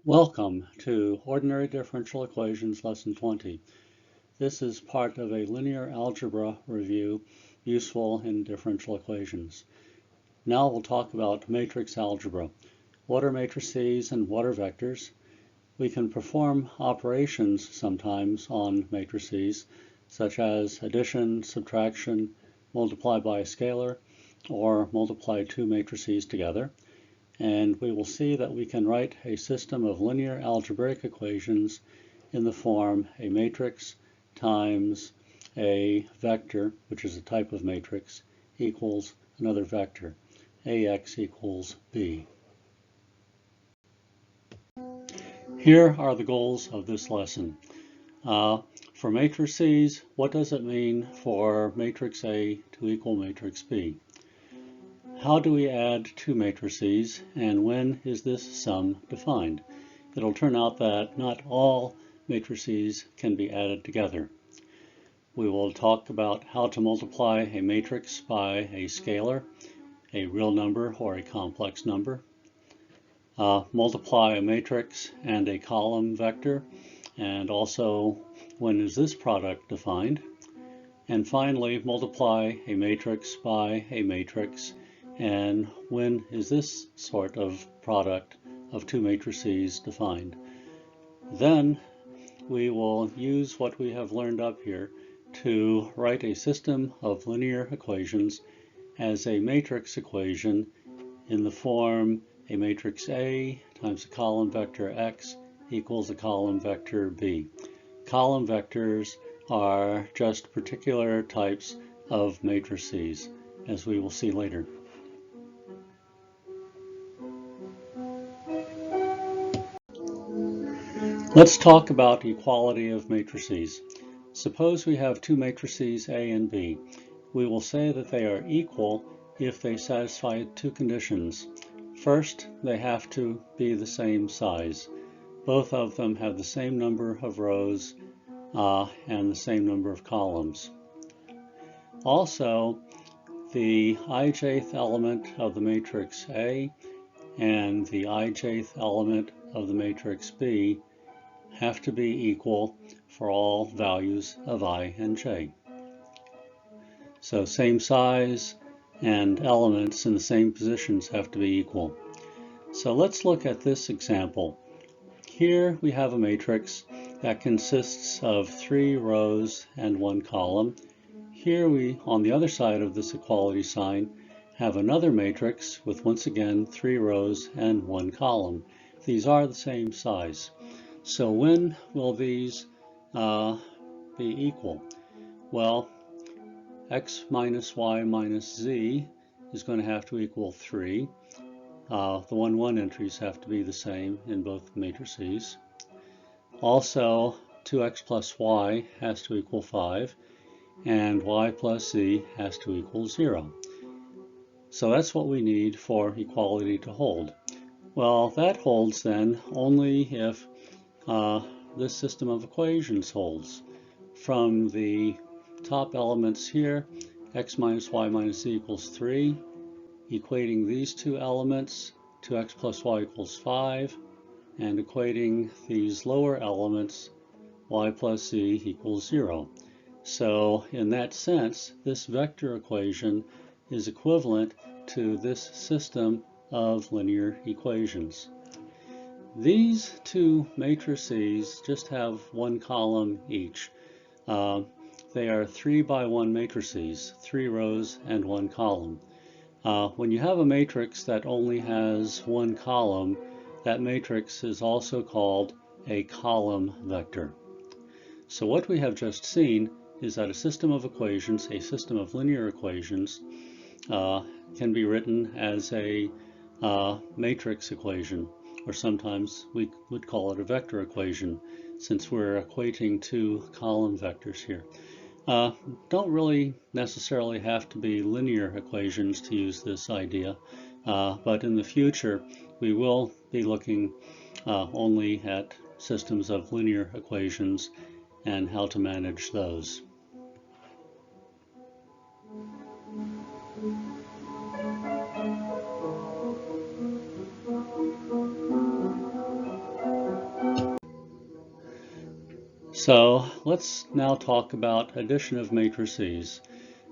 Welcome to Ordinary Differential Equations Lesson 20. This is part of a linear algebra review useful in differential equations. Now we'll talk about matrix algebra. What are matrices and what are vectors? We can perform operations sometimes on matrices, such as addition, subtraction, multiply by a scalar, or multiply two matrices together. And we will see that we can write a system of linear algebraic equations in the form a matrix times a vector, which is a type of matrix, equals another vector, ax equals b. Here are the goals of this lesson. For matrices, what does it mean for matrix A to equal matrix B? How do we add two matrices, and when is this sum defined? It'll turn out that not all matrices can be added together. We will talk about how to multiply a matrix by a scalar, a real number or a complex number, multiply a matrix and a column vector, and also when is this product defined, and finally multiply a matrix by a matrix, and when is this sort of product of two matrices defined. Then we will use what we have learned up here to write a system of linear equations as a matrix equation in the form a matrix A times a column vector x equals a column vector b. Column vectors are just particular types of matrices, as we will see later. Let's talk about equality of matrices. Suppose we have two matrices A and B. We will say that they are equal if they satisfy two conditions. First, they have to be the same size. Both of them have the same number of rows and the same number of columns. Also, the ijth element of the matrix A and the ijth element of the matrix B have to be equal for all values of I and j. So same size and elements in the same positions have to be equal. So let's look at this example. Here we have a matrix that consists of 3 rows and 1 column. Here we, on the other side of this equality sign, have another matrix with once again 3 rows and 1 column. These are the same size. So when will these be equal? Well, x minus y minus z is going to have to equal 3. The 1, 1 entries have to be the same in both matrices. Also, 2x plus y has to equal 5, and y plus z has to equal 0. So that's what we need for equality to hold. Well, that holds then only if this system of equations holds. From the top elements here, x minus y minus z equals 3, equating these two elements, 2x plus y equals 5, and equating these lower elements, y plus z equals 0. So in that sense, this vector equation is equivalent to this system of linear equations. These two matrices just have 1 column each. They are 3 by 1 matrices, 3 rows and 1 column. When you have a matrix that only has 1 column, that matrix is also called a column vector. So what we have just seen is that a system of equations, a system of linear equations, can be written as a matrix equation, or sometimes we would call it a vector equation, since we're equating two column vectors here. Don't really necessarily have to be linear equations to use this idea, but in the future we will be looking only at systems of linear equations and how to manage those. So let's now talk about addition of matrices,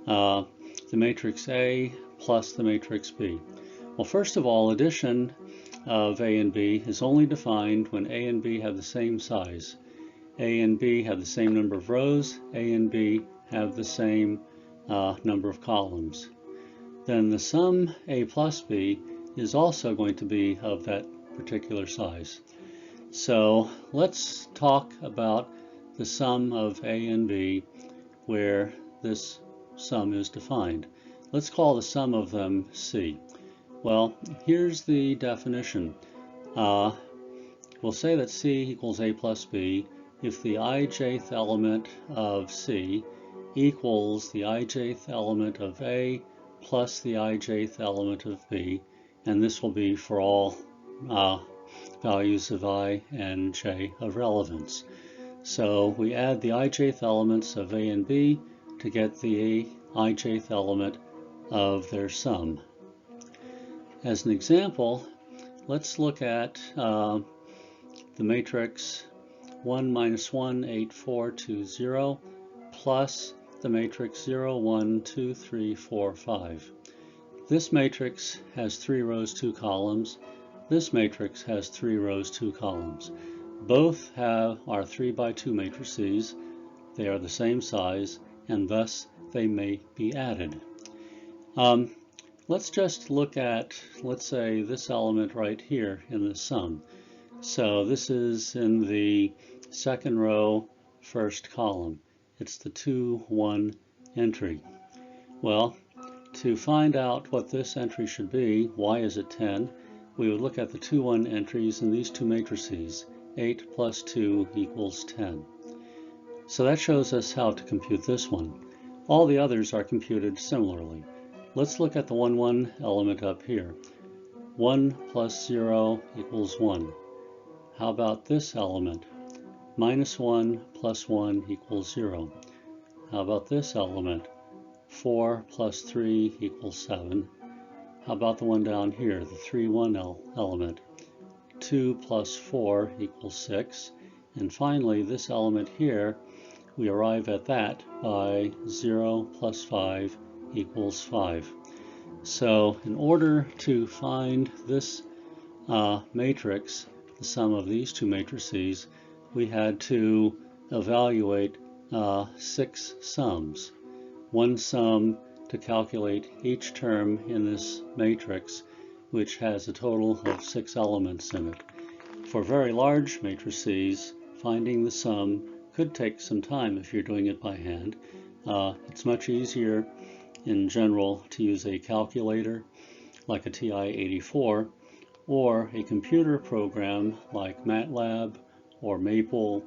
the matrix A plus the matrix B. Well, first of all, addition of A and B is only defined when A and B have the same size. A and B have the same number of rows, A and B have the same number of columns. Then the sum A plus B is also going to be of that particular size. So let's talk about the sum of A and B where this sum is defined. Let's call the sum of them C. Well, here's the definition. We'll say that C equals A plus B if the ijth element of C equals the ijth element of A plus the ijth element of B, and this will be for all values of I and j of relevance. So we add the ijth elements of A and B to get the ijth element of their sum. As an example, let's look at the matrix 1 minus 1, 8, 4, 2, 0 plus the matrix 0, 1, 2, 3, 4, 5. This matrix has 3 rows, 2 columns. This matrix has 3 rows, 2 columns. Both are 3 by 2 matrices. They are the same size, and thus they may be added. Let's just look at, let's say, this element right here in the sum. So this is in the second row, first column. It's the 2, 1 entry. Well, to find out what this entry should be, why is it 10, we would look at the 2, 1 entries in these two matrices. 8 plus 2 equals 10. So that shows us how to compute this one. All the others are computed similarly. Let's look at the 1, 1 element up here. 1 plus 0 equals 1. How about this element? Minus 1 plus 1 equals 0. How about this element? 4 plus 3 equals 7. How about the one down here, the 3, 1 element? 2 plus 4 equals 6. And finally, this element here, we arrive at that by 0 plus 5 equals 5. So in order to find this matrix, the sum of these two matrices, we had to evaluate 6 sums. One sum to calculate each term in this matrix, which has a total of 6 elements in it. For very large matrices, finding the sum could take some time if you're doing it by hand. It's much easier in general to use a calculator like a TI-84 or a computer program like MATLAB or Maple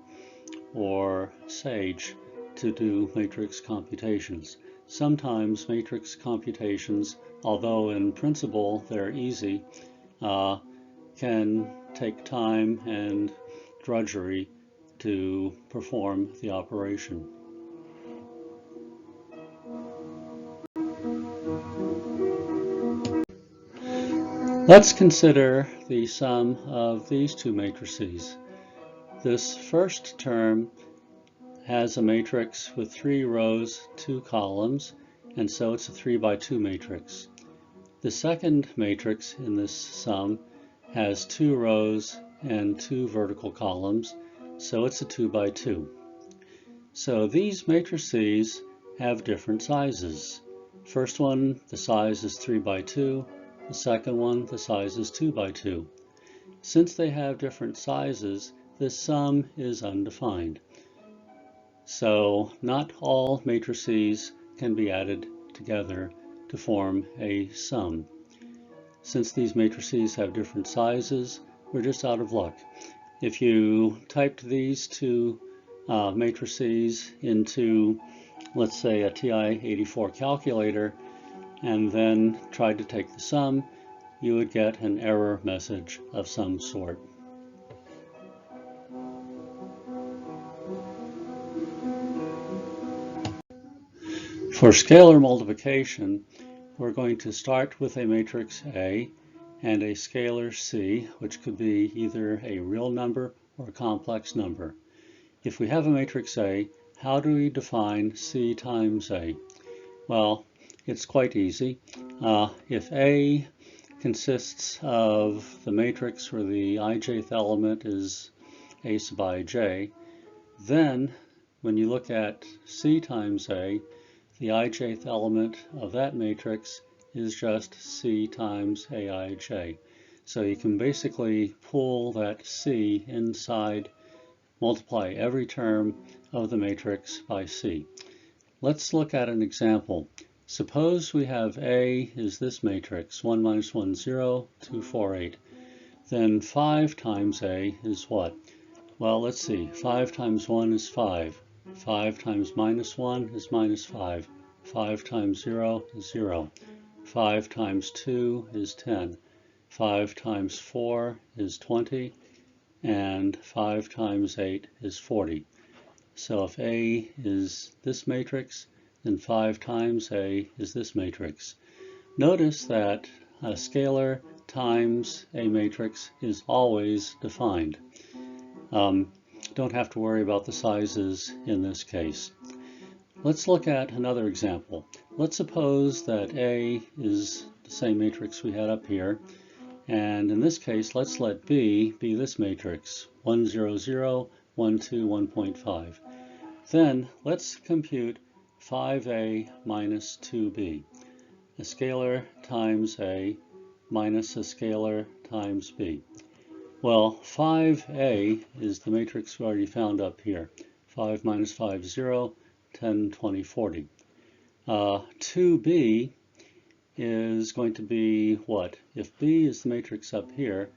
or Sage to do matrix computations. Sometimes matrix computations, although in principle they're easy, can take time and drudgery to perform the operation. Let's consider the sum of these two matrices. This first term has a matrix with 3 rows, 2 columns, and so it's a 3 by 2 matrix. The second matrix in this sum has 2 rows and 2 vertical columns, so it's a 2 by 2. So these matrices have different sizes. First one, the size is 3 by 2. The second one, the size is 2 by 2. Since they have different sizes, this sum is undefined. So not all matrices can be added together to form a sum. Since these matrices have different sizes, we're just out of luck. If you typed these two matrices into, let's say, a TI-84 calculator and then tried to take the sum, you would get an error message of some sort. For scalar multiplication, we're going to start with a matrix A and a scalar C, which could be either a real number or a complex number. if we have a matrix A, how do we define C times A? Well, it's quite easy. If A consists of the matrix where the ijth element is A sub ij, then when you look at C times A, the ijth element of that matrix is just C times Aij. So you can basically pull that C inside, multiply every term of the matrix by C. Let's look at an example. Suppose we have A is this matrix, 1 minus 1, 0, 2, 4, 8. Then 5 times A is what? Well, let's see. 5 times 1 is 5. 5 times minus 1 is minus 5. 5 times 0 is 0. 5 times 2 is 10. 5 times 4 is 20. And 5 times 8 is 40. So if A is this matrix, then 5 times A is this matrix. Notice that a scalar times a matrix is always defined. Don't have to worry about the sizes in this case. Let's look at another example. Let's suppose that A is the same matrix we had up here, and in this case let's let B be this matrix, 1, 0, 0, 1, 2, 1.5. Then let's compute 5A minus 2B, a scalar times A minus a scalar times B. Well, 5A is the matrix we already found up here. 5 minus 5, 0, 10, 20, 40. 2B is going to be what? If B is the matrix up here,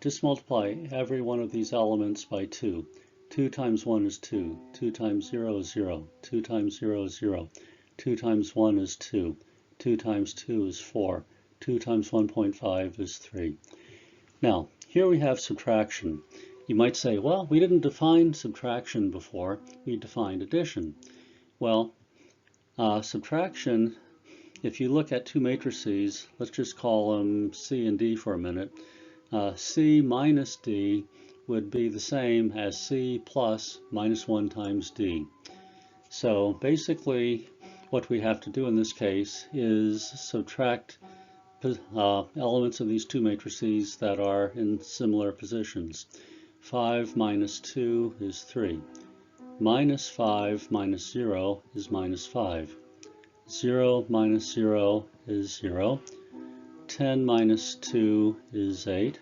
just multiply every one of these elements by 2. 2 times 1 is 2. 2 times 0 is 0. 2 times 0 is 0. 2 times 1 is 2. 2 times 2 is 4. 2 times 1.5 is 3. Now, here we have subtraction. You might say, well, we didn't define subtraction before, we defined addition. Well, subtraction, if you look at two matrices, let's just call them C and D for a minute. C minus D would be the same as C plus minus 1 times D. So basically, what we have to do in this case is subtract elements of these two matrices that are in similar positions. 5 minus 2 is 3. Minus 5 minus 0 is minus 5. 0 minus 0 is 0. 10 minus 2 is 8.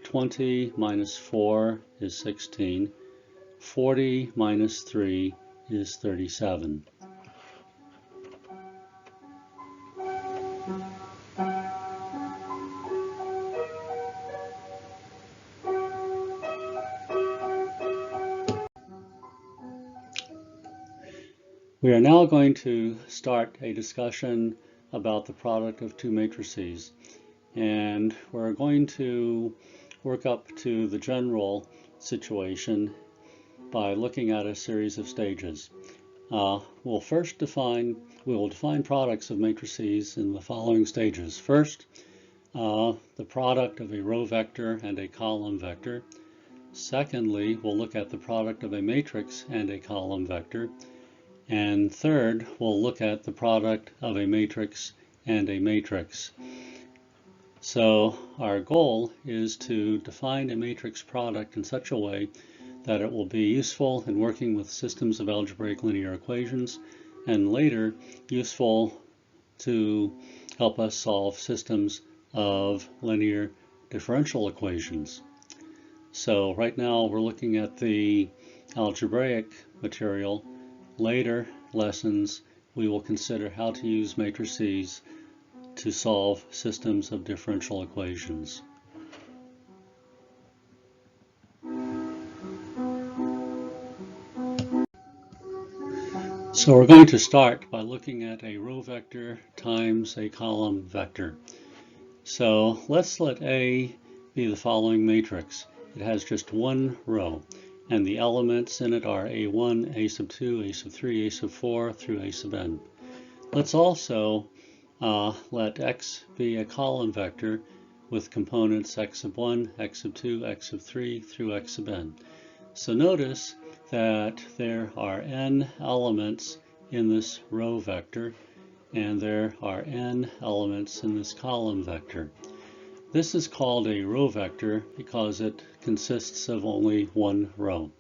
20 minus 4 is 16. 40 minus 3 is 37. We are now going to start a discussion about the product of two matrices, and we're going to work up to the general situation by looking at a series of stages. We'll define products of matrices in the following stages. First, the product of a row vector and a column vector. Secondly, we'll look at the product of a matrix and a column vector. And third, we'll look at the product of a matrix and a matrix. So our goal is to define a matrix product in such a way that it will be useful in working with systems of algebraic linear equations, and later useful to help us solve systems of linear differential equations. So right now we're looking at the algebraic material. Later lessons we will consider how to use matrices to solve systems of differential equations. So we're going to start by looking at a row vector times a column vector. So let's let A be the following matrix. It has just one row, and the elements in it are A1, A sub 2, A sub 3, A sub 4 through A sub n. Let's also let X be a column vector with components X sub 1, X sub 2, X sub 3 through X sub n. So notice that there are n elements in this row vector, and there are n elements in this column vector. This is called a row vector because it consists of only one row.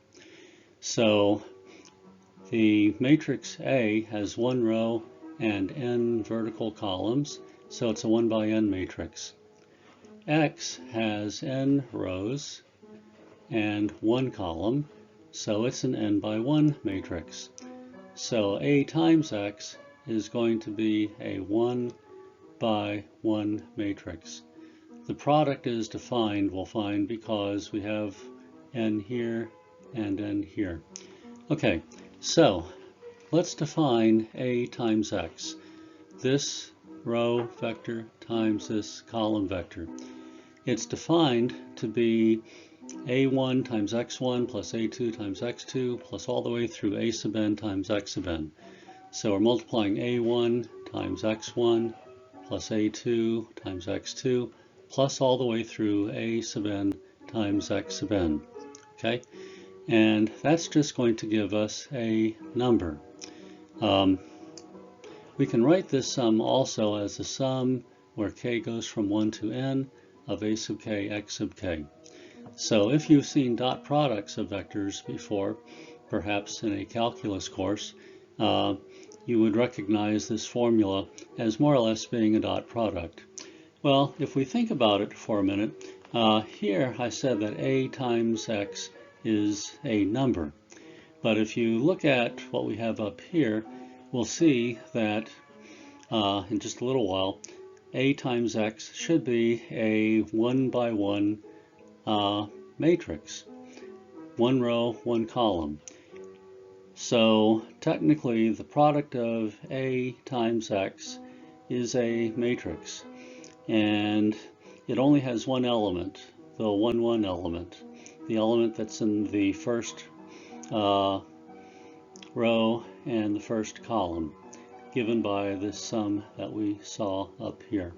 So the matrix A has one row and n vertical columns, so it's a 1 by n matrix. X has n rows and one column, so it's an n by 1 matrix. So A times X is going to be a 1 by 1 matrix. The product is defined, we'll find, because we have n here and n here. Okay, so let's define A times X. This row vector times this column vector. It's defined to be A1 times X1 plus A2 times X2 plus all the way through A sub n times X sub n. So we're multiplying A1 times X1 plus A2 times X2 plus all the way through A sub n times X sub n. Okay, and that's just going to give us a number. We can write this sum also as the sum where k goes from 1 to n of A sub k, X sub k. So if you've seen dot products of vectors before, perhaps in a calculus course, you would recognize this formula as more or less being a dot product. Well, if we think about it for a minute, here I said that A times X is a number. But if you look at what we have up here, we'll see that in just a little while, A times X should be a 1 by 1 matrix. One row, one column. So technically the product of A times X is a matrix. And it only has one element, the 1, 1 element, the element that's in the first row and the first column, given by this sum that we saw up here.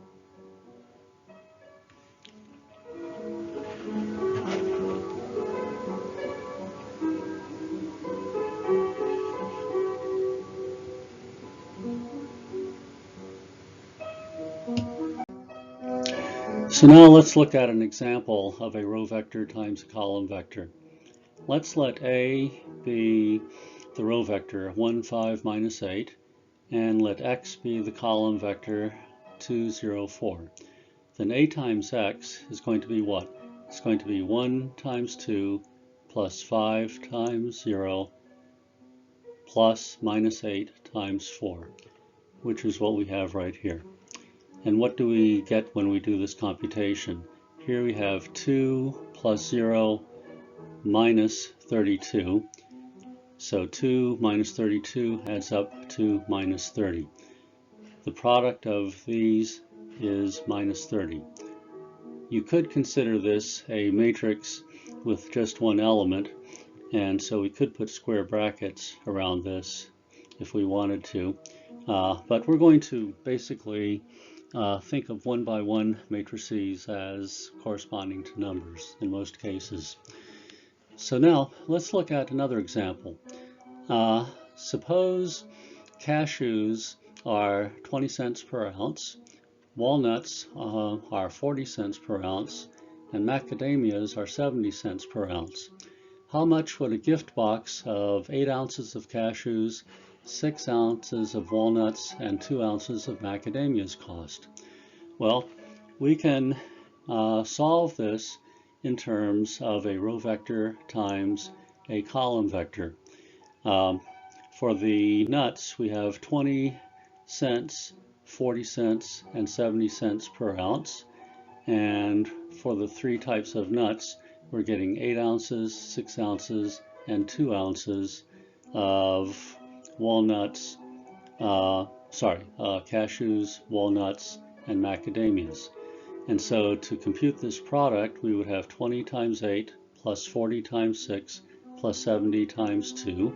So now let's look at an example of a row vector times a column vector. Let's let A be the row vector 1, 5, minus 8, and let X be the column vector 2, 0, 4. Then A times X is going to be what? It's going to be 1 times 2 plus 5 times 0 plus minus 8 times 4, which is what we have right here. And what do we get when we do this computation? Here we have 2 plus 0 minus 32. So 2 minus 32 adds up to minus 30. The product of these is minus 30. You could consider this a matrix with just one element, and so we could put square brackets around this if we wanted to. But we're going to basically think of 1 by 1 matrices as corresponding to numbers in most cases. So now let's look at another example. Suppose cashews are 20 cents per ounce, walnuts are 40 cents per ounce, and macadamias are 70 cents per ounce. How much would a gift box of 8 ounces of cashews, 6 ounces of walnuts, and 2 ounces of macadamias cost? Well, we can solve this in terms of a row vector times a column vector. For the nuts, we have 20 cents, 40 cents, and 70 cents per ounce. And for the three types of nuts, we're getting 8 ounces, 6 ounces, and 2 ounces of walnuts, cashews, walnuts, and macadamias. And so to compute this product, we would have 20 times 8 plus 40 times 6 plus 70 times 2.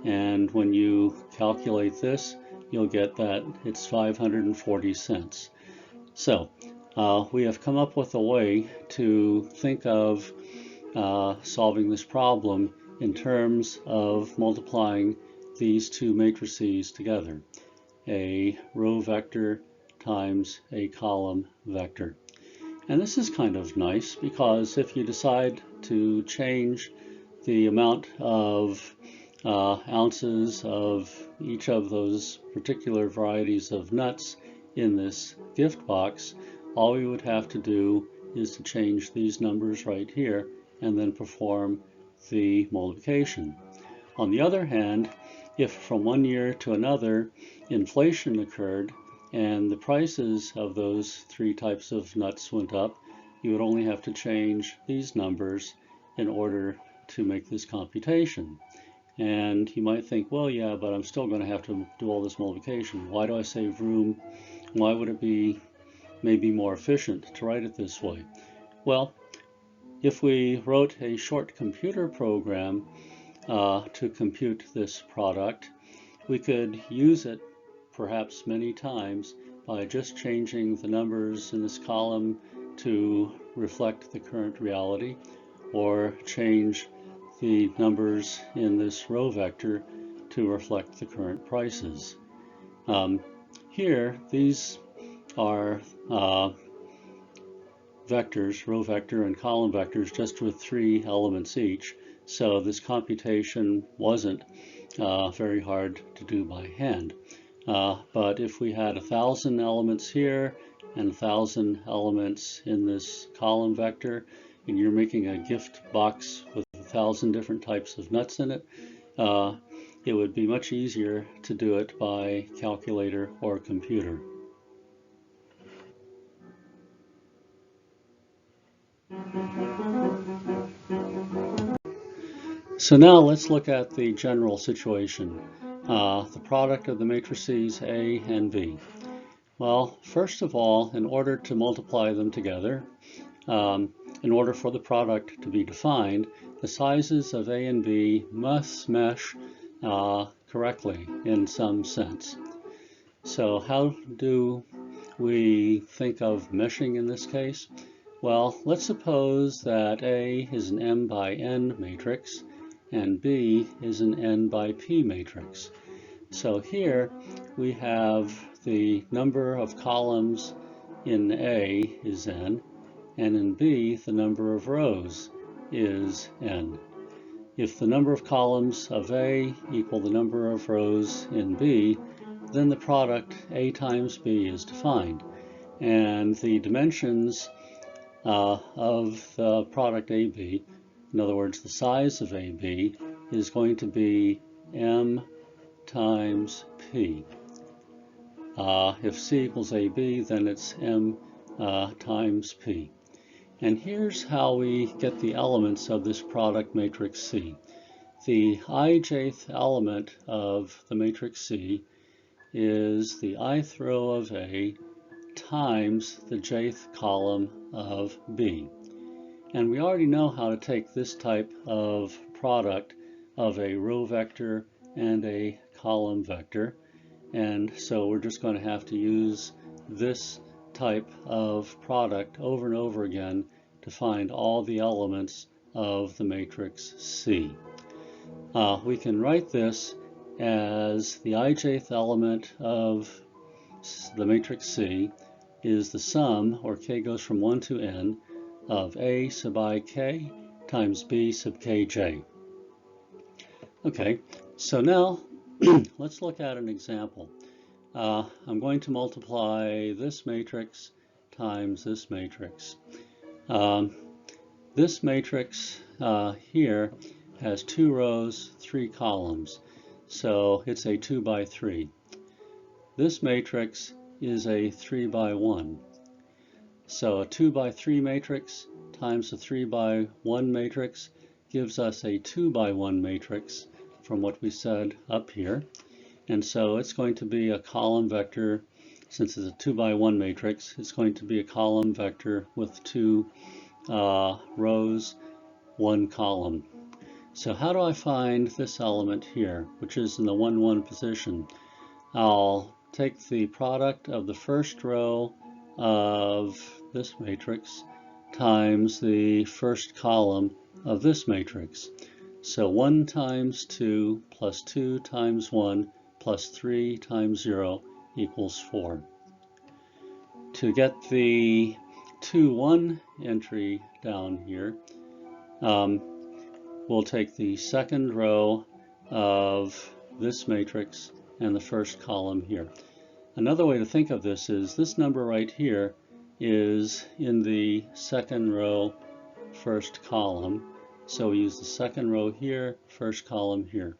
And when you calculate this, you'll get that it's 540 cents. So we have come up with a way to think of solving this problem in terms of multiplying these two matrices together, a row vector times a column vector. And this is kind of nice because if you decide to change the amount of ounces of each of those particular varieties of nuts in this gift box, all we would have to do is to change these numbers right here and then perform the multiplication. On the other hand, if from one year to another inflation occurred and the prices of those three types of nuts went up, you would only have to change these numbers in order to make this computation. And you might think, well, yeah, but I'm still going to have to do all this multiplication. Why do I save room? Why would it be maybe more efficient to write it this way? Well, if we wrote a short computer program to compute this product, we could use it perhaps many times by just changing the numbers in this column to reflect the current reality, or change the numbers in this row vector to reflect the current prices. Here, these are vectors, row vector and column vectors, just with 3 elements each. So this computation wasn't very hard to do by hand. But if we had 1,000 elements here and 1,000 elements in this column vector, and you're making a gift box with 1,000 different types of nuts in it, it would be much easier to do it by calculator or computer. So now let's look at the general situation, the product of the matrices A and B. Well, first of all, in order to multiply them together, in order for the product to be defined, the sizes of A and B must mesh correctly in some sense. So how do we think of meshing in this case? Well, let's suppose that A is an M by N matrix and B is an N by P matrix. So here we have the number of columns in A is N, and in B the number of rows is N. If the number of columns of A equal the number of rows in B, then the product A times B is defined, and the dimensions of the product AB, in other words the size of AB, is going to be M times P. If C equals AB, then it's M times P. And here's how we get the elements of this product matrix C. The ijth element of the matrix C is the ith row of A times the jth column of B. And we already know how to take this type of product of a row vector and a column vector, and so we're just going to have to use this type of product over and over again to find all the elements of the matrix C. We can write this as the ijth element of the matrix C is the sum, or k goes from 1 to n, of A sub I k times B sub kj. Okay, so now let's look at an example. I'm going to multiply this matrix times this matrix. This matrix here has 2 rows, 3 columns, so it's a 2 by 3. This matrix is a 3 by 1. So a 2 by 3 matrix times a 3 by 1 matrix gives us a 2 by 1 matrix from what we said up here. And so it's going to be a column vector. Since it's a 2 by 1 matrix, it's going to be a column vector with 2 rows, 1 column. So how do I find this element here, which is in the 1, 1 position? I'll take the product of the first row of this matrix times the first column of this matrix. So 1 times 2 plus 2 times 1 plus 3 times 0 equals 4. To get the 2, 1 entry down here, we'll take the second row of this matrix and the first column here. Another way to think of this is this number right here is in the second row, first column. So we use the second row here, first column here.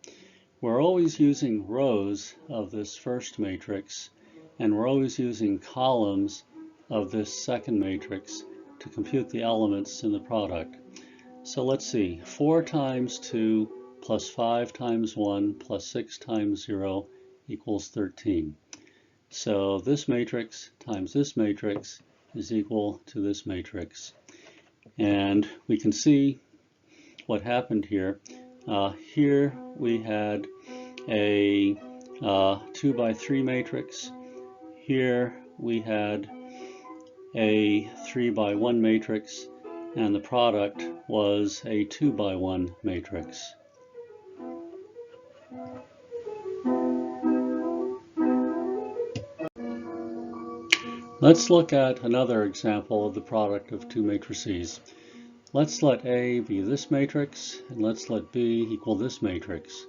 We're always using rows of this first matrix, and we're always using columns of this second matrix to compute the elements in the product. So let's see, 4 times 2 plus 5 times 1 plus 6 times 0 equals 13. So this matrix times this matrix is equal to this matrix. And we can see what happened here. Here we had a 2 by 3 matrix. Here we had a 3 by 1 matrix, and the product was a 2 by 1 matrix. Let's look at another example of the product of two matrices. Let's let A be this matrix, and let's let B equal this matrix.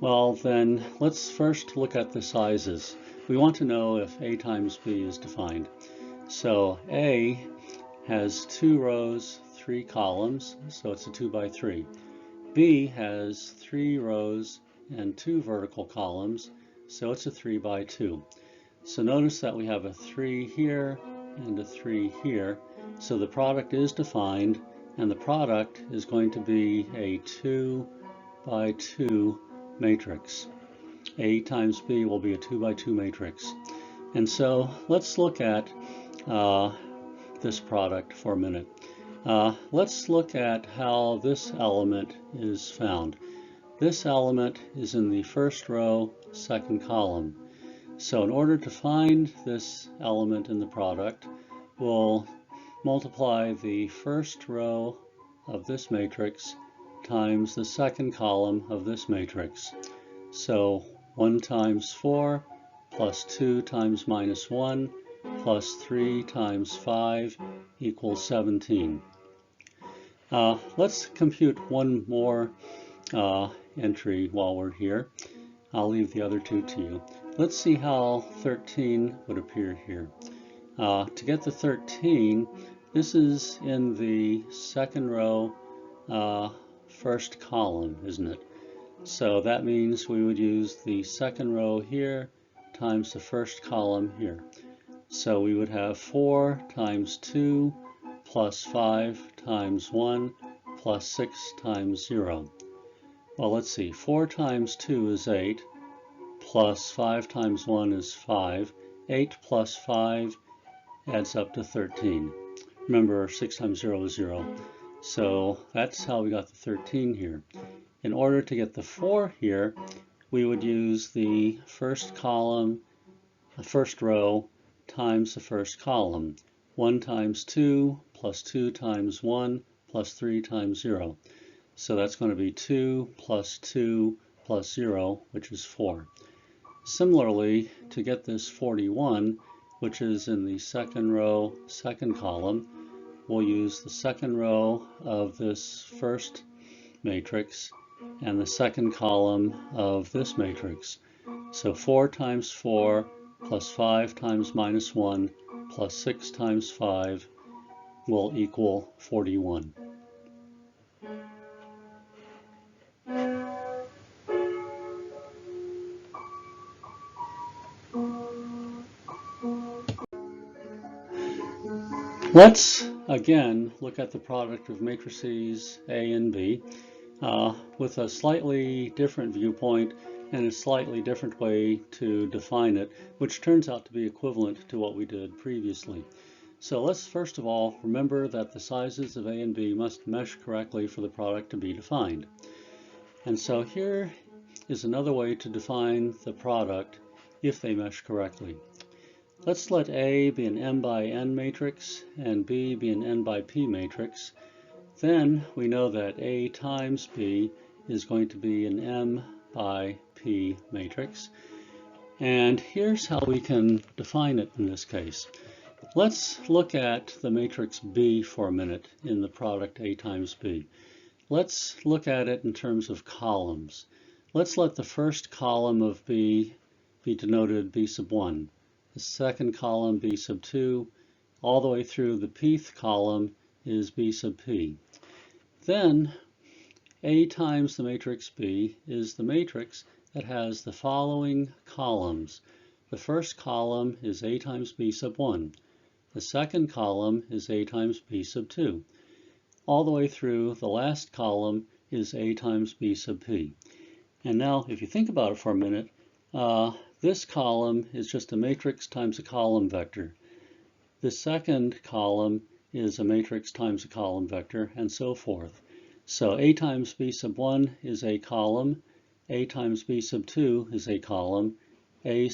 Well, then let's first look at the sizes. We want to know if A times B is defined. So A has 2 rows, 3 columns, so it's a 2 by 3. B has 3 rows and 2 vertical columns, so it's a 3 by 2. So notice that we have a 3 here and a 3 here. So the product is defined, and the product is going to be a 2 by 2 matrix. A times B will be a 2 by 2 matrix. And so let's look at this product for a minute. Let's look at how this element is found. This element is in the first row, second column. So in order to find this element in the product, we'll multiply the first row of this matrix times the second column of this matrix. So 1 times 4 plus 2 times minus 1 plus 3 times 5 equals 17. Let's compute one more entry while we're here. I'll leave the other two to you. Let's see how 13 would appear here. To get the 13, this is in the second row, first column, isn't it? So that means we would use the second row here times the first column here. So we would have 4 times 2 plus 5 times 1 plus 6 times 0. Well, let's see, 4 times 2 is 8, plus 5 times 1 is 5. 8 plus 5 adds up to 13. Remember, 6 times 0 is 0. So that's how we got the 13 here. In order to get the 4 here, we would use the first column, the first row, times the first column. 1 times 2 plus 2 times 1 plus 3 times 0. So that's going to be 2 plus 2 plus 0, which is 4. Similarly, to get this 41, which is in the second row, second column, we'll use the second row of this first matrix and the second column of this matrix. So 4 times 4 plus 5 times minus 1 plus 6 times 5 will equal 41. Let's again look at the product of matrices A and B with a slightly different viewpoint and a slightly different way to define it, which turns out to be equivalent to what we did previously. So let's first of all remember that the sizes of A and B must mesh correctly for the product to be defined. And so here is another way to define the product if they mesh correctly. Let's let A be an m by n matrix and B be an n by p matrix. Then we know that A times B is going to be an M by P matrix. And here's how we can define it in this case. Let's look at the matrix B for a minute in the product A times B. Let's look at it in terms of columns. Let's let the first column of B be denoted B sub 1, the second column B sub 2, all the way through the pth column is B sub P. Then A times the matrix B is the matrix that has the following columns. The first column is A times B sub 1. The second column is A times B sub 2. All the way through the last column is A times B sub P. And now if you think about it for a minute, this column is just a matrix times a column vector. The second column is a matrix times a column vector, and so forth. So A times B sub 1 is a column, A times B sub 2 is a column, A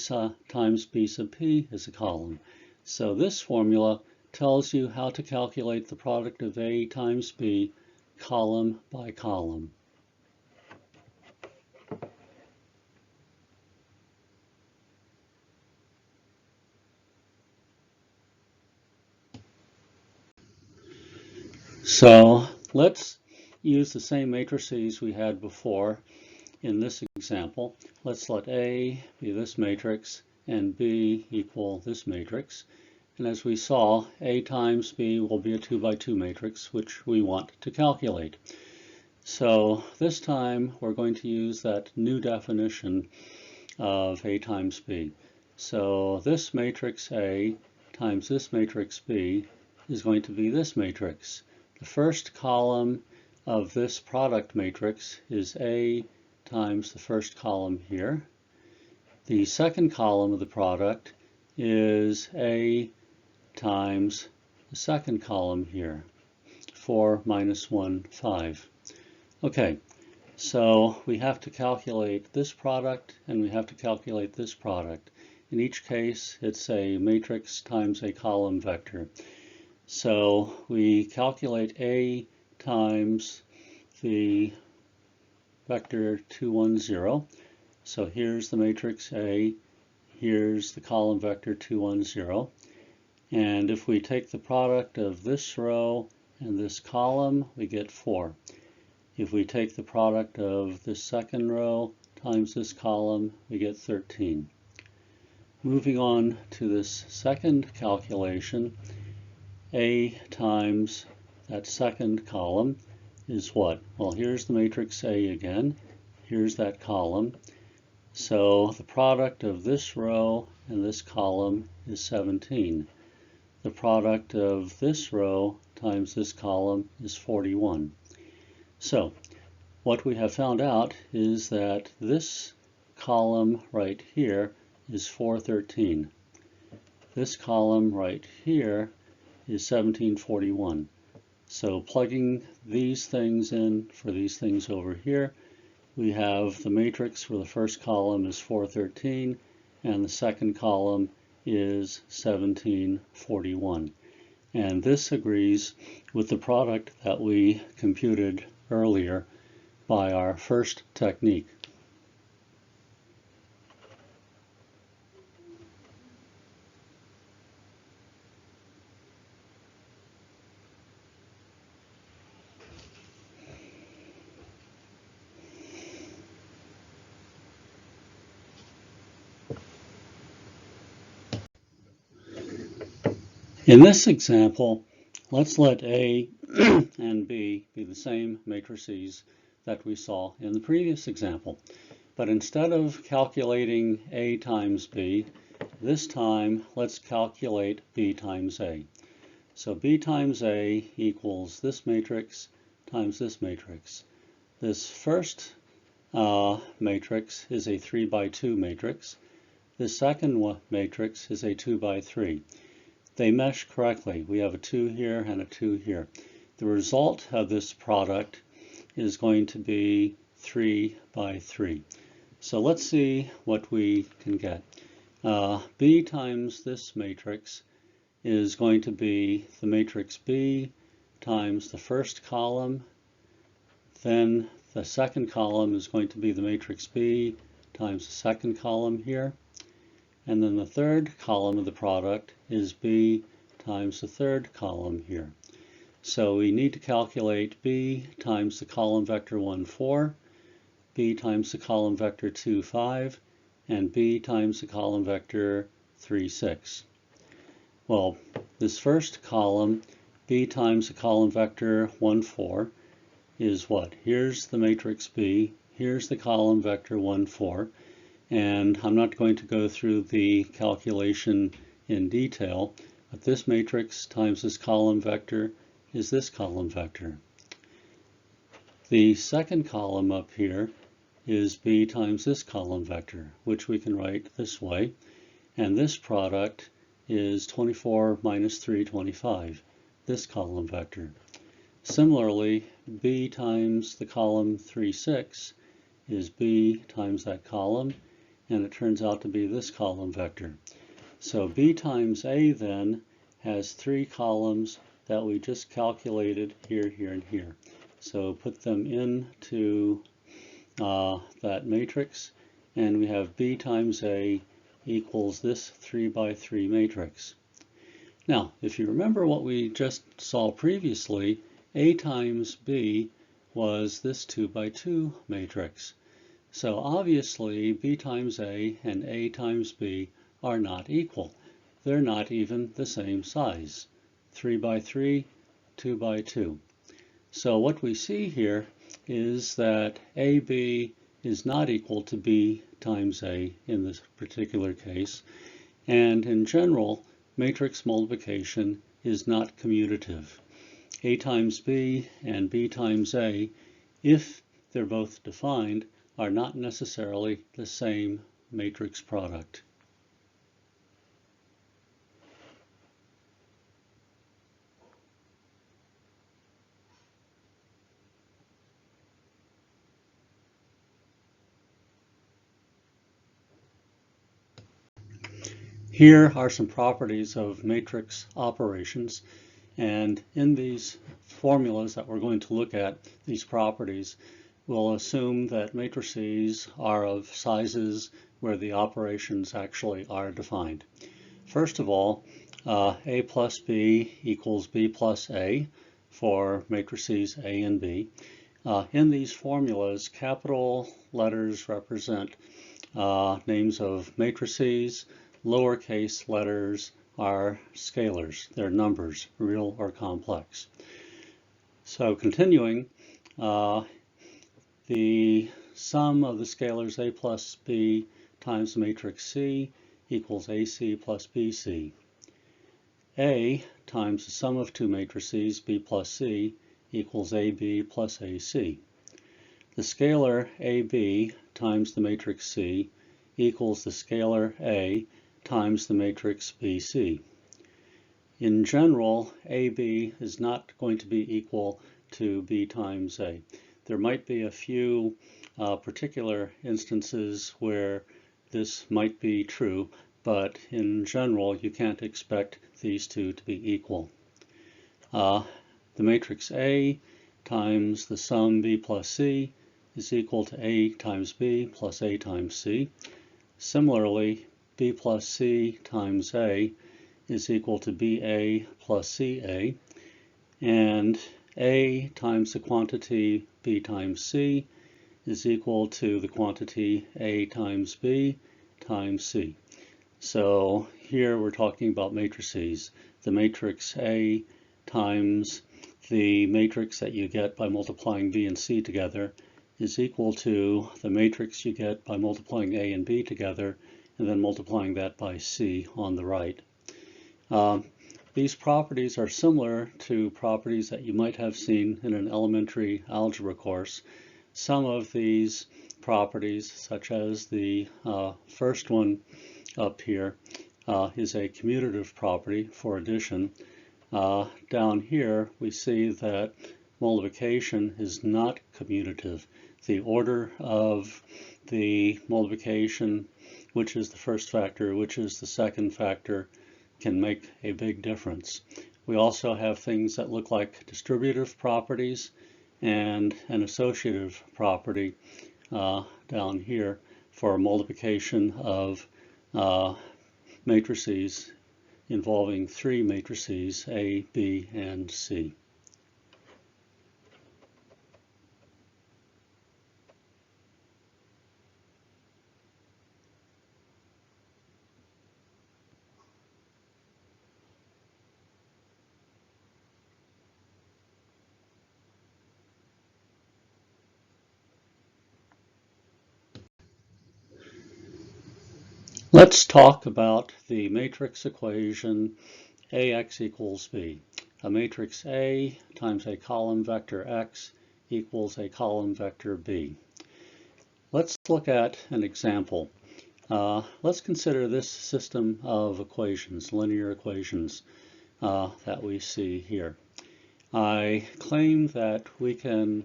times B sub P is a column. So this formula tells you how to calculate the product of A times B column by column. So let's use the same matrices we had before in this example. Let's let A be this matrix and B equal this matrix. And as we saw, A times B will be a 2 by 2 matrix, which we want to calculate. So this time we're going to use that new definition of A times B. So this matrix A times this matrix B is going to be this matrix. The first column of this product matrix is A times the first column here. The second column of the product is A times the second column here, 4 minus 1, 5. Okay, so we have to calculate this product and we have to calculate this product. In each case, it's a matrix times a column vector. So we calculate A times the vector 2, 1, 0. So here's the matrix A, here's the column vector 2, 1, 0. And if we take the product of this row and this column, we get 4. If we take the product of this second row times this column, we get 13. Moving on to this second calculation, A times that second column is what? Well, here's the matrix A again. Here's that column. So the product of this row and this column is 17. The product of this row times this column is 41. So what we have found out is that this column right here is 413. This column right here is 1741. So plugging these things in for these things over here, we have the matrix for the first column is 413 and the second column is 1741. And this agrees with the product that we computed earlier by our first technique. In this example, let's let A and B be the same matrices that we saw in the previous example. But instead of calculating A times B, this time let's calculate B times A. So B times A equals this matrix times this matrix. This first matrix is a 3 by 2 matrix. This second matrix is a 2 by 3. They mesh correctly. We have a 2 here and a 2 here. The result of this product is going to be 3 by 3. So let's see what we can get. B times this matrix is going to be the matrix B times the first column, then the second column is going to be the matrix B times the second column here, and then the third column of the product is B times the third column here. So we need to calculate B times the column vector 1, 4, B times the column vector 2, 5, and B times the column vector 3, 6. Well, this first column, B times the column vector 1, 4, is what? Here's the matrix B, here's the column vector 1, 4, and I'm not going to go through the calculation in detail, but this matrix times this column vector is this column vector. The second column up here is B times this column vector, which we can write this way, and this product is 24 minus 3, 25, this column vector. Similarly, B times the column 3, 6 is B times that column, and it turns out to be this column vector. So B times A then has 3 columns that we just calculated here, here, and here. So put them into that matrix, and we have B times A equals this 3 by 3 matrix. Now, if you remember what we just saw previously, A times B was this 2 by 2 matrix. So obviously B times A and A times B are not equal. They're not even the same size. 3 by 3, 2 by 2. So what we see here is that AB is not equal to B times A in this particular case, and in general, matrix multiplication is not commutative. A times B and B times A, if they're both defined, are not necessarily the same matrix product. Here are some properties of matrix operations, and in these formulas that we're going to look at, these properties, we'll assume that matrices are of sizes where the operations actually are defined. First of all, A plus B equals B plus A for matrices A and B. In these formulas, capital letters represent names of matrices. Lowercase letters are scalars. They're numbers, real or complex. So continuing, the sum of the scalars A plus B times the matrix C equals AC plus BC. A times the sum of two matrices B plus C equals AB plus AC. The scalar AB times the matrix C equals the scalar A times the matrix BC. In general, AB is not going to be equal to B times A. There might be a few particular instances where this might be true, but in general, you can't expect these two to be equal. The matrix A times the sum B plus C is equal to A times B plus A times C. Similarly, B plus C times A is equal to BA plus CA, and A times the quantity B times C is equal to the quantity A times B times C. So here we're talking about matrices. The matrix A times the matrix that you get by multiplying B and C together is equal to the matrix you get by multiplying A and B together and then multiplying that by C on the right. These properties are similar to properties that you might have seen in an elementary algebra course. Some of these properties, such as the first one up here, is a commutative property for addition. Down here, we see that multiplication is not commutative. The order of the multiplication, which is the first factor, which is the second factor, can make a big difference. We also have things that look like distributive properties and an associative property down here for multiplication of matrices involving three matrices, A, B, and C. Let's talk about the matrix equation AX equals B. A matrix A times a column vector X equals a column vector B. Let's look at an example. Let's consider this system of equations, linear equations, that we see here. I claim that we can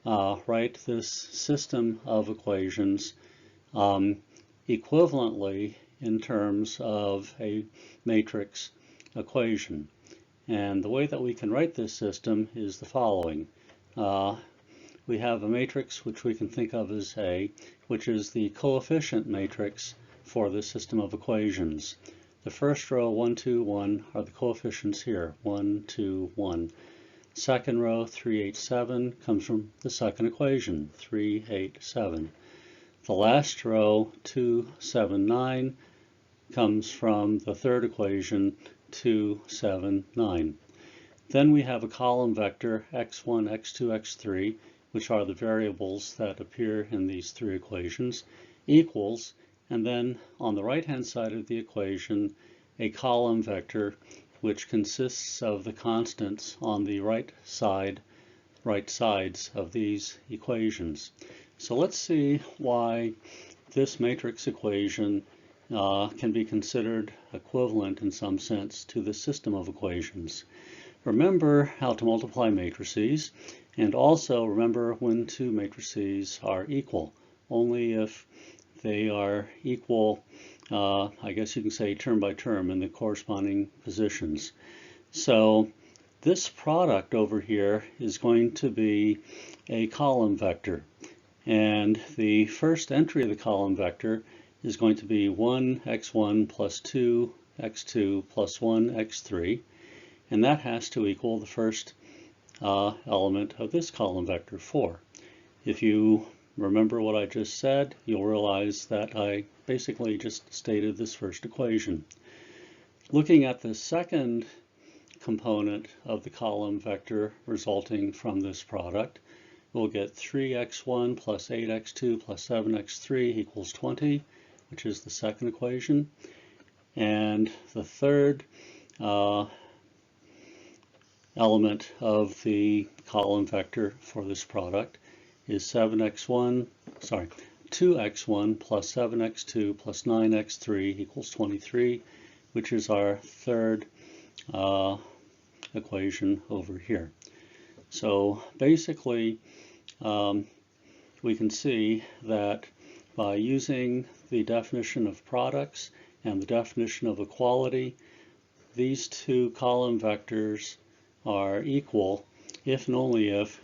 write this system of equations equivalently in terms of a matrix equation. And the way that we can write this system is the following. We have a matrix which we can think of as A, which is the coefficient matrix for the system of equations. The first row, 1, 2, 1, are the coefficients here, 1, 2, 1. Second row, 3, 8, 7, comes from the second equation, 3, 8, 7. The last row, 2, 7, 9, comes from the third equation, 2, 7, 9. Then we have a column vector, x1, x2, x3, which are the variables that appear in these three equations, equals, and then on the right-hand side of the equation, a column vector which consists of the constants on the right sides of these equations. So let's see why this matrix equation can be considered equivalent in some sense to the system of equations. Remember how to multiply matrices, and also remember when two matrices are equal. Only if they are equal, I guess you can say term by term in the corresponding positions. So this product over here is going to be a column vector. And the first entry of the column vector is going to be 1, x1 plus 2, x2 plus 1, x3. And that has to equal the first element of this column vector, 4. If you remember what I just said, you'll realize that I basically just stated this first equation. Looking at the second component of the column vector resulting from this product, we'll get 3x1 plus 8x2 plus 7x3 equals 20, which is the second equation. And the third element of the column vector for this product is 2x1 plus 7x2 plus 9x3 equals 23, which is our third equation over here. So basically, we can see that by using the definition of products and the definition of equality, these two column vectors are equal if and only if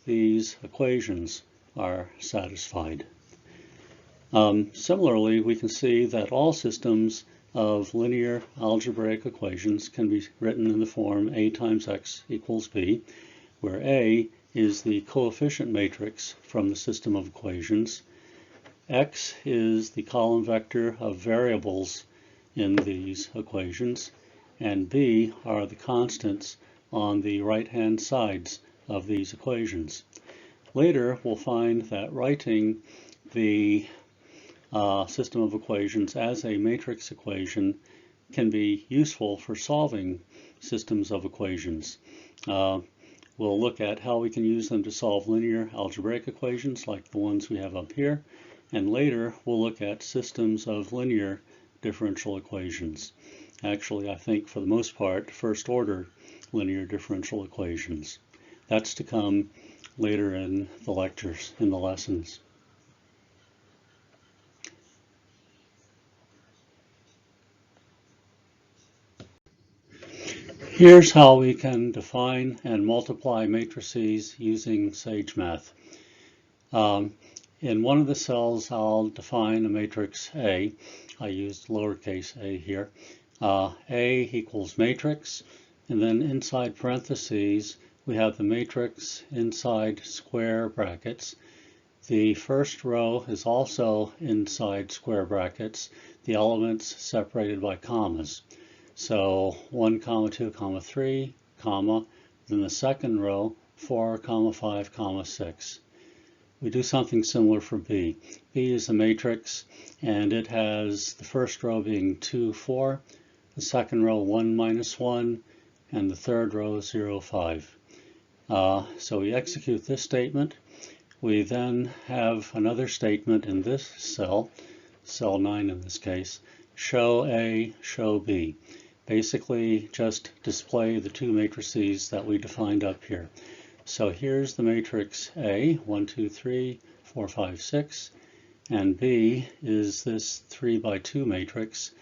these equations are satisfied. Similarly, we can see that all systems of linear algebraic equations can be written in the form A times X equals B, where A is the coefficient matrix from the system of equations. X is the column vector of variables in these equations, and B are the constants on the right-hand sides of these equations. Later, we'll find that writing the system of equations as a matrix equation can be useful for solving systems of equations. We'll look at how we can use them to solve linear algebraic equations like the ones we have up here, and later we'll look at systems of linear differential equations. Actually, I think for the most part, first order linear differential equations. That's to come later in the lectures, in the lessons. Here's how we can define and multiply matrices using SageMath. In one of the cells, I'll define a matrix A. I used lowercase a here. A equals matrix, and then inside parentheses, we have the matrix inside square brackets. The first row is also inside square brackets, the elements separated by commas. So 1, 2, 3, comma, then the second row, 4, 5, 6. We do something similar for B. B is a matrix, and it has the first row being 2, 4, the second row 1, -1, and the third row 0, 5. So we execute this statement. We then have another statement in this cell, cell 9 in this case, show A, show B. Basically just display the two matrices that we defined up here. So here's the matrix A, 1, 2, 3, 4, 5, 6, and B is this 3 by 2 matrix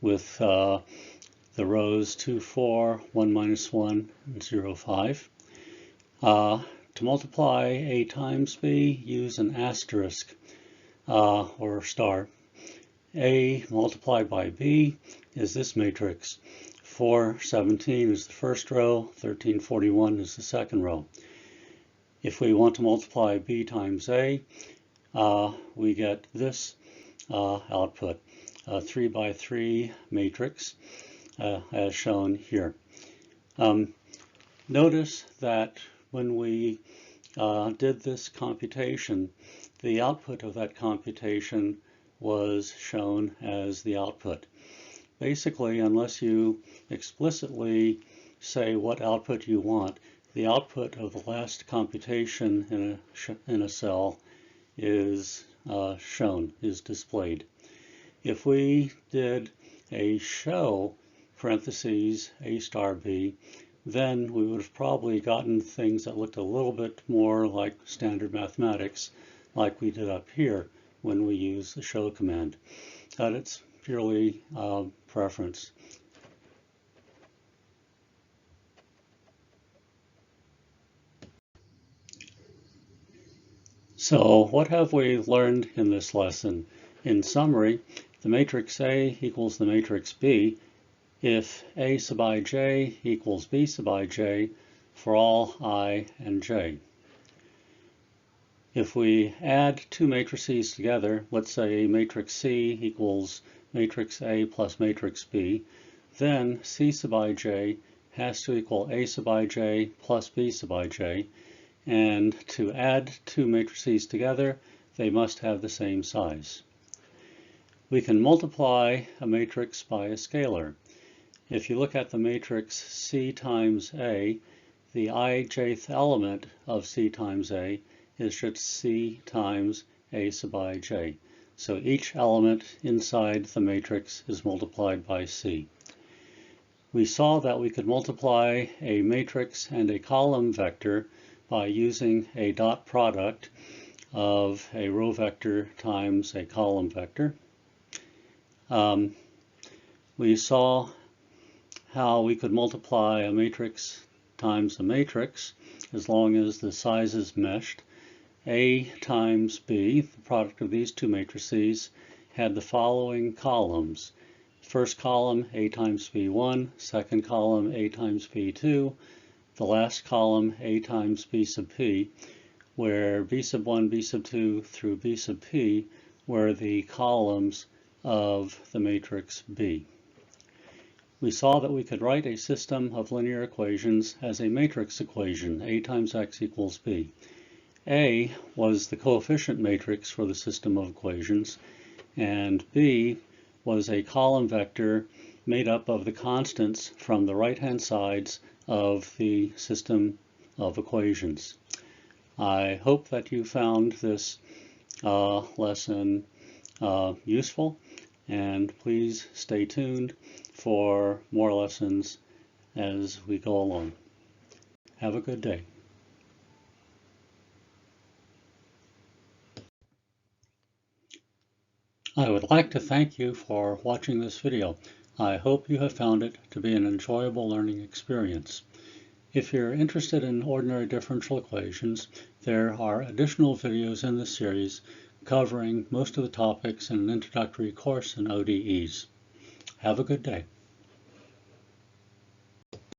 with the rows 2, 4, 1, -1, and 0, 5. To multiply A times B, use an asterisk or star. A multiplied by B is this matrix. 4, 17 is the first row, 13, 41 is the second row. If we want to multiply B times A, we get this output, a 3 by 3 matrix, as shown here. Notice that when we did this computation, the output of that computation was shown as the output. Basically, unless you explicitly say what output you want, the output of the last computation in a cell is shown, is displayed. If we did a show, parentheses, A star B, then we would have probably gotten things that looked a little bit more like standard mathematics, like we did up here when we use the show command. But it's purely preference. So what have we learned in this lesson? In summary, the matrix A equals the matrix B if A sub ij equals B sub ij for all I and j. If we add two matrices together, let's say matrix C equals matrix A plus matrix B, then C sub ij has to equal A sub ij plus B sub ij, and to add two matrices together, they must have the same size. We can multiply a matrix by a scalar. If you look at the matrix C times A, the ijth element of C times A is just C times A sub ij. So each element inside the matrix is multiplied by C. We saw that we could multiply a matrix and a column vector by using a dot product of a row vector times a column vector. We saw how we could multiply a matrix times a matrix as long as the sizes meshed. A times B, the product of these two matrices, had the following columns. First column, A times B1, second column, A times B2, the last column, A times B sub P, where B sub 1, B sub 2 through B sub P were the columns of the matrix B. We saw that we could write a system of linear equations as a matrix equation, A times X equals B. A was the coefficient matrix for the system of equations, and B was a column vector made up of the constants from the right-hand sides of the system of equations. I hope that you found this lesson useful, and please stay tuned for more lessons as we go along. Have a good day. I would like to thank you for watching this video. I hope you have found it to be an enjoyable learning experience. If you're interested in ordinary differential equations, there are additional videos in this series covering most of the topics in an introductory course in ODEs. Have a good day.